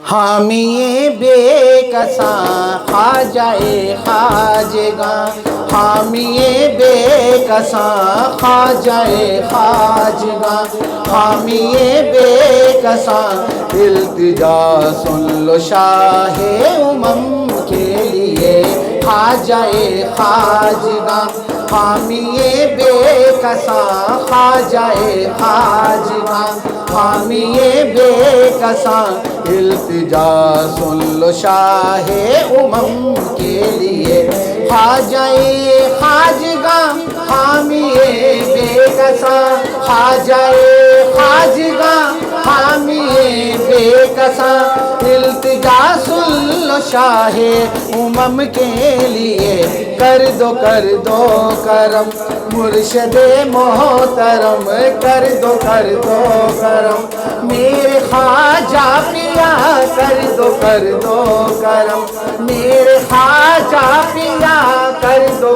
حامی بے کساں خواجہ خواجگاں، حامی بے کساں خواجہ خواجگاں، حامی بے کساں التجا سن لو شاہ امم کے لیے خواجہ خواجگاں، حامی بے کساں خواجہ خواجگاں، حامی بے کساں التجا سن لو شاہ امم کے لیے خواجہ خواجگاں، حامی بے کساں خواجہ خواجگاں، حامی بے کساں التجا سن لو شاہ امم کے لیے، کر دو کرم مرشد محترم، کر دو کرم میرے خواجہ پیا، کر دو کرم میرے خواجہ پیا، کر دو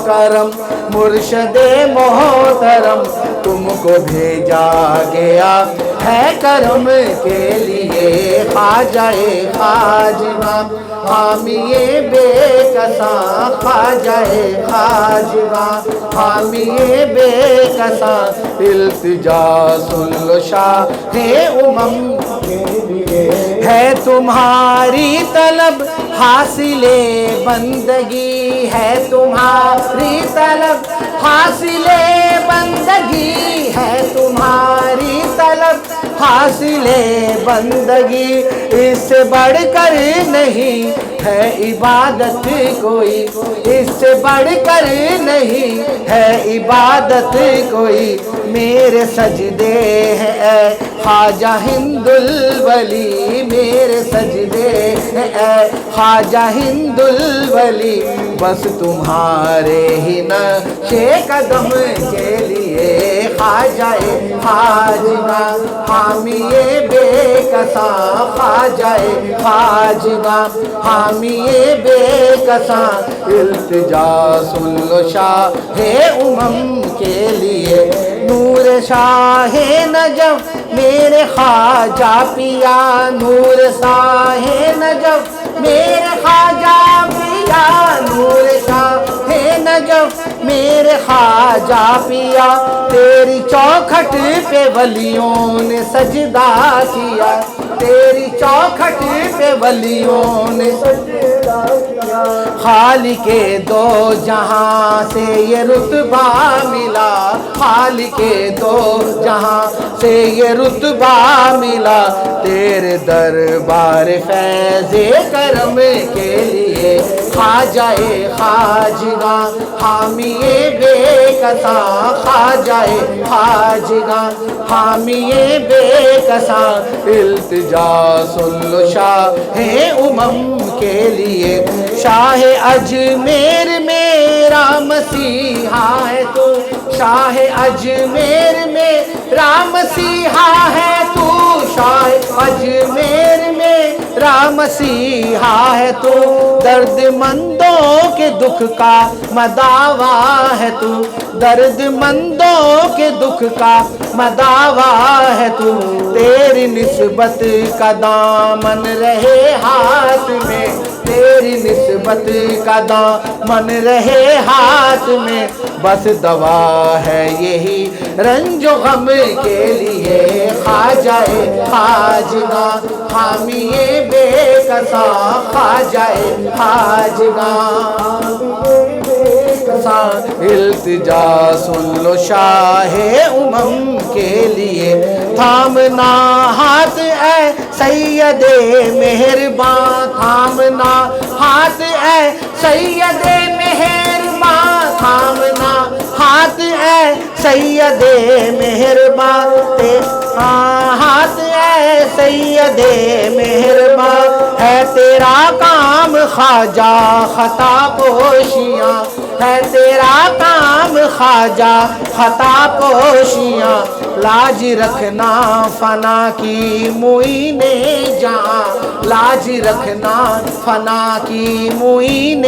کرم مرشد محترم، تم کو بھیجا گیا ہے کرم کے لیے خواجہ خواجگاں، حامی بے کساں خواجہ خواجگاں، حامی بے کساں التجا سن لو شاہ امم کے لیے، ہے تمہاری طلب حاصل بندگی، ہے تمہاری طلب حاصل بندگی، ہے تمہاری طلب حاصل بندگی، اس سے بڑھ کر نہیں ہے عبادت کوئی، اس سے بڑھ کر نہیں ہے عبادت کوئی، میرے سجدے ہیں اے خواجہ ہند الولی، میرے سجدے ہیں اے خواجہ ہند الولی، بس تمہارے ہی نقش قدم کے لیے خواجہ خواجگاں، حامی بے کساں خواجہ خواجگاں، حامی بے کساں التجا سن لو شاہ امم کے لیے، نور شاہ نجف میرے خواجہ پیا، نور شاہ نجف میرے خواجہ پیا، نور شاہ نجف میرے خواجہ پیا، تیری چوکھٹ پہ ولیوں نے سجدہ کیا، تیری چوکھٹ پہ ولیوں نے سجدہ کیا، خالق دو جہاں سے یہ رتبہ ملا، خالق دو جہاں سے یہ رتبہ ملا، تیرے دربار فیض کرم کے لیے خواجہ خواجگاں، حامی بے کساں خواجہ خواجگاں، حامی بے کساں التجا سن لو شاہ امم کے لیے، شاہ اجمیر میرا مسیحا ہے تو، شاہ اجمیر میرا مسیحا ہے تو، شاہ اجمیر میرا مسیحا ہے تو، درد مندوں کے دکھ کا مداوا ہے تو، درد مندوں کے دکھ کا مداوا ہے تو، تیری نسبت کا دامن رہے ہاتھ میں، تیری نسبت کا دامن رہے ہاتھ میں، بس دوا ہے یہی رنج و غم کے لیے خواجہ خواجگاں، حامی بے کساں خواجہ خواجگاں، التجا سن لو شاہ امم کے لیے، تھامنا ہاتھ اے سید مہرباں، تھامنا ہاتھ اے سید مہرباں، تھامنا ہاتھ اے سید مہرباں، ہاتھ اے سید مہرباں، ہے تیرا کام خواجہ خطا پوشیاں، ہے تیرا کام خواجہ خطا پوشیاں، لاج رکھنا فنا کی معین جہاں، لاج رکھنا فنا کی معین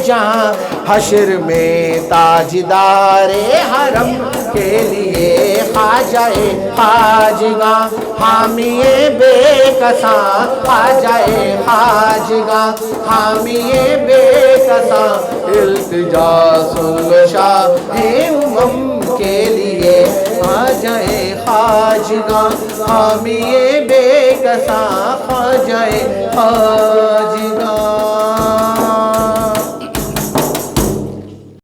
جہاں، حشر میں تاجدار حرم کے لیے خواجہ خواجگاں، حامی بے کساں خواجہ خواجگاں، حامی بے کساں، التجا سن لو شاہ امم کے لیے خواجہ خواجگاں، حامی بے کساں خواجہ خواجگاں۔